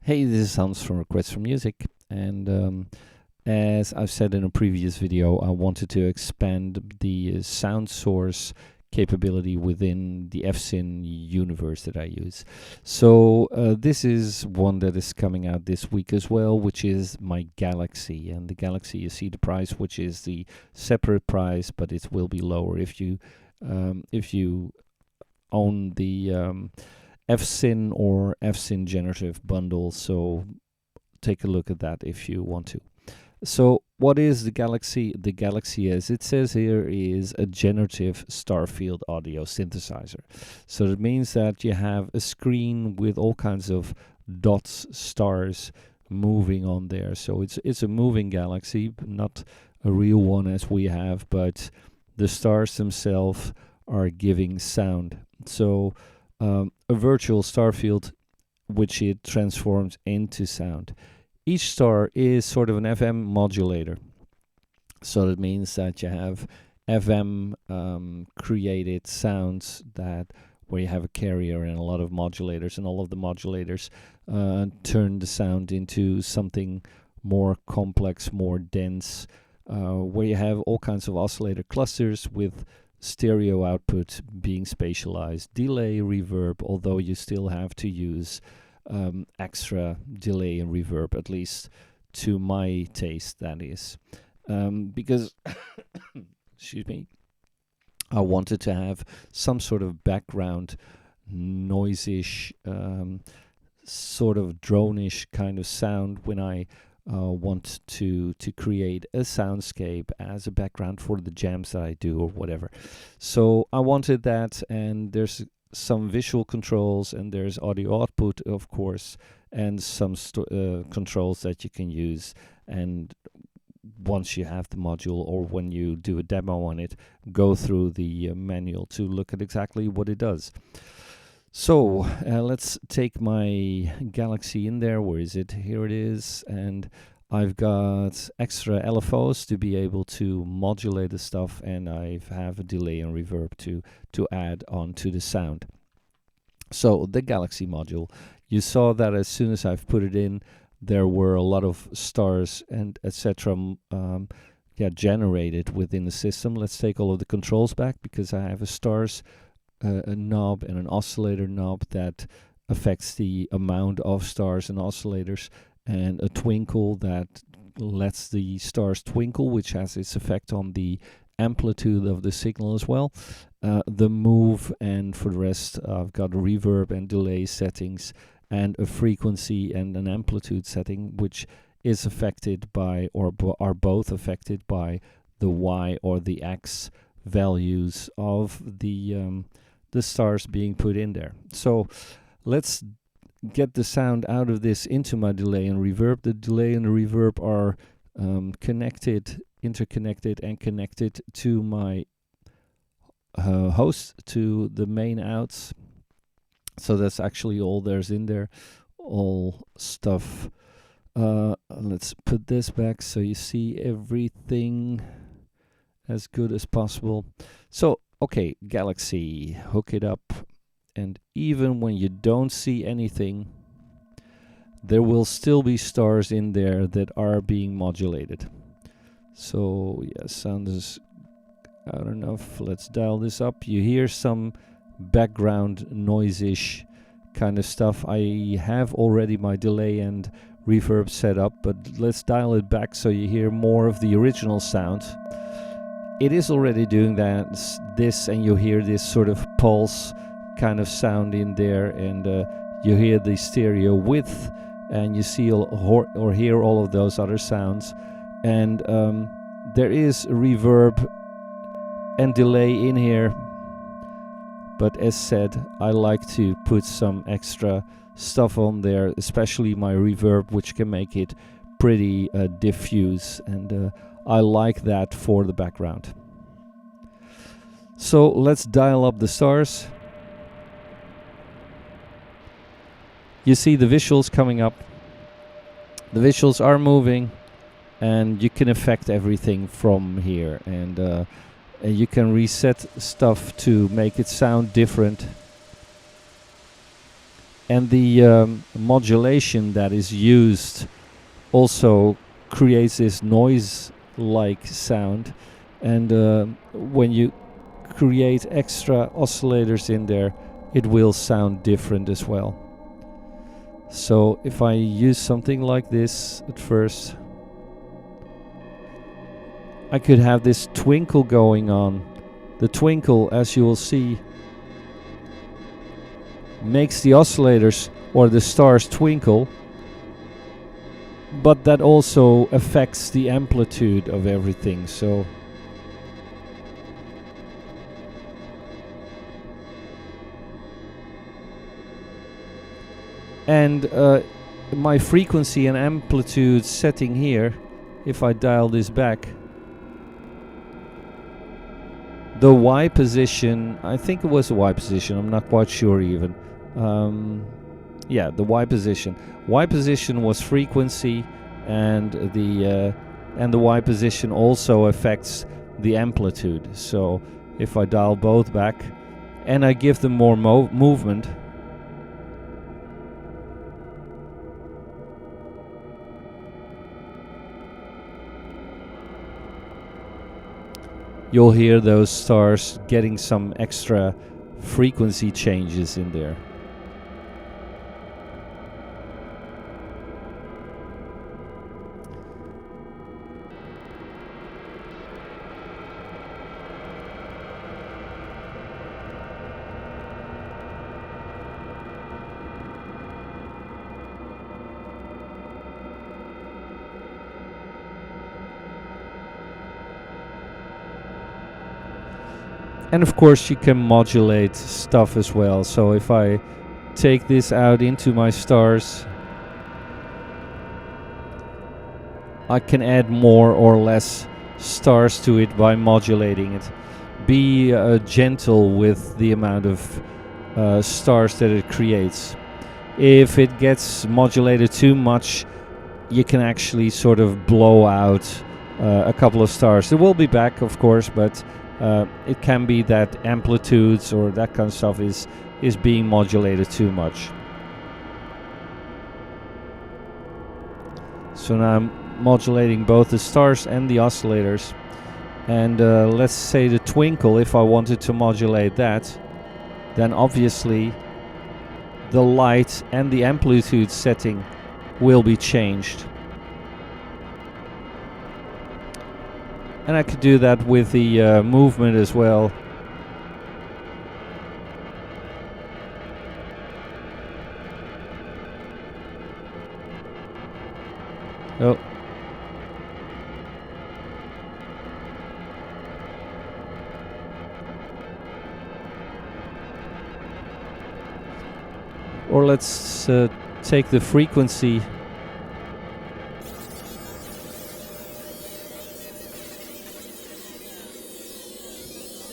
Hey, this is Hans from Requests for Music, and as I've said in a previous video, I wanted to expand the sound source capability within the FSyn universe that I use. So this is one that is coming out this week as well, which is my Galaxy. And the Galaxy, you see the price, which is the separate price, but it will be lower if you own the FSyn or FSyn generative bundle, so take a look at that if you want to. So what is the Galaxy? The Galaxy, as it says here, is a generative Starfield audio synthesizer. So that means that you have a screen with all kinds of dots, stars moving on there. So it's a moving Galaxy, not a real one as we have, but the stars themselves are giving sound. So a virtual star field which it transforms into sound. Each star is sort of an FM modulator. So that means that you have FM created sounds where you have a carrier and a lot of modulators, and all of the modulators turn the sound into something more complex, more dense, where you have all kinds of oscillator clusters with stereo output being spatialized, delay, reverb, although you still have to use extra delay and reverb, at least to my taste, that is. Because, excuse me, I wanted to have some sort of background noisish, sort of drone-ish kind of sound when I want to create a soundscape as a background for the jams that I do or whatever. So I wanted that, and there's some visual controls, and there's audio output, of course, and some controls that you can use. And once you have the module, or when you do a demo on it, go through the manual to look at exactly what it does. So let's take my Galaxy in there. Where is it? Here it is. And I've got extra LFOs to be able to modulate the stuff, and I have a delay and reverb to add on to the sound. So the Galaxy module, you saw that as soon as I've put it in, there were a lot of stars and etc. Generated within the system. Let's take all of the controls back, because I have a stars a knob and an oscillator knob that affects the amount of stars and oscillators, and a twinkle that lets the stars twinkle, which has its effect on the amplitude of the signal as well. The move, and for the rest I've got reverb and delay settings, and a frequency and an amplitude setting, which is affected by, or are both affected by, the Y or the X values of the stars being put in there. So let's get the sound out of this into my delay and reverb. The delay and the reverb are interconnected and connected to my host, to the main outs. So that's actually all there's in there, all stuff. Let's put this back so you see everything as good as possible. So okay, Galaxy, hook it up, and even when you don't see anything, there will still be stars in there that are being modulated. So yeah, sound is out enough. Let's dial this up. You hear some background noise-ish kind of stuff. I have already my delay and reverb set up, but let's dial it back so you hear more of the original sound. It is already doing this, and you hear this sort of pulse kind of sound in there, and you hear the stereo width, and you see or hear all of those other sounds, and there is reverb and delay in here, but as said, I like to put some extra stuff on there, especially my reverb, which can make it pretty diffuse, and I like that for the background. So let's dial up the stars. You see the visuals coming up. The visuals are moving, and you can affect everything from here, and you can reset stuff to make it sound different. and the modulation that is used also creates this noise-like sound. And when you create extra oscillators in there, it will sound different as well. So if I use something like this at first, I could have this twinkle going on. The twinkle, as you will see, makes the oscillators or the stars twinkle, but that also affects the amplitude of everything. So and my frequency and amplitude setting here, if I dial this back, the Y position, I think it was the Y position, I'm not quite sure even. Yeah, the Y position. Y position was frequency, and the Y position also affects the amplitude. So if I dial both back and I give them more movement, you'll hear those stars getting some extra frequency changes in there. And of course you can modulate stuff as well. So if I take this out into my stars, I can add more or less stars to it by modulating it. Be gentle with the amount of stars that it creates. If it gets modulated too much, you can actually sort of blow out a couple of stars. It will be back, of course, but it can be that amplitudes or that kind of stuff is being modulated too much. So now I'm modulating both the stars and the oscillators. And let's say the twinkle, if I wanted to modulate that, then obviously the light and the amplitude setting will be changed. And I could do that with the movement as well. Oh. Or let's take the frequency .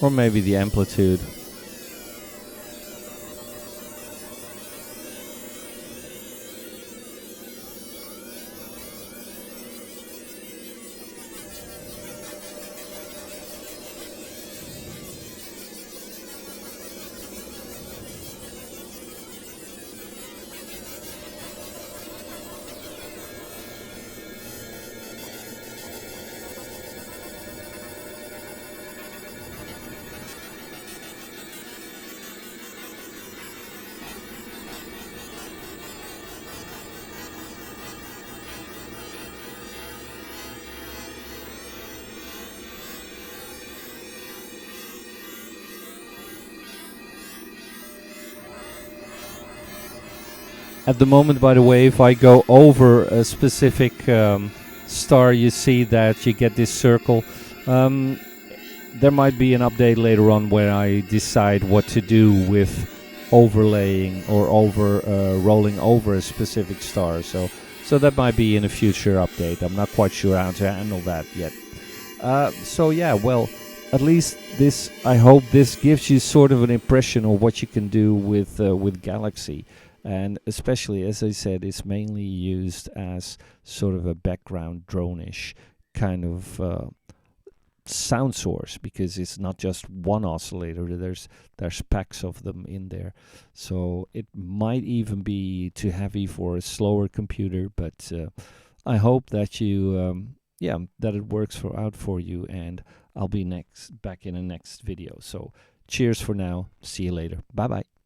Or maybe the amplitude. At the moment, by the way, if I go over a specific star, you see that you get this circle. There might be an update later on where I decide what to do with overlaying or rolling over a specific star. So that might be in a future update. I'm not quite sure how to handle that yet. So yeah, well, at least this, I hope this gives you sort of an impression of what you can do with Galaxy. And especially, as I said, it's mainly used as sort of a background drone-ish kind of sound source, because it's not just one oscillator. There's packs of them in there, so it might even be too heavy for a slower computer. But I hope that you that it works out for you, and I'll be back in the next video. So cheers for now. See you later. Bye bye.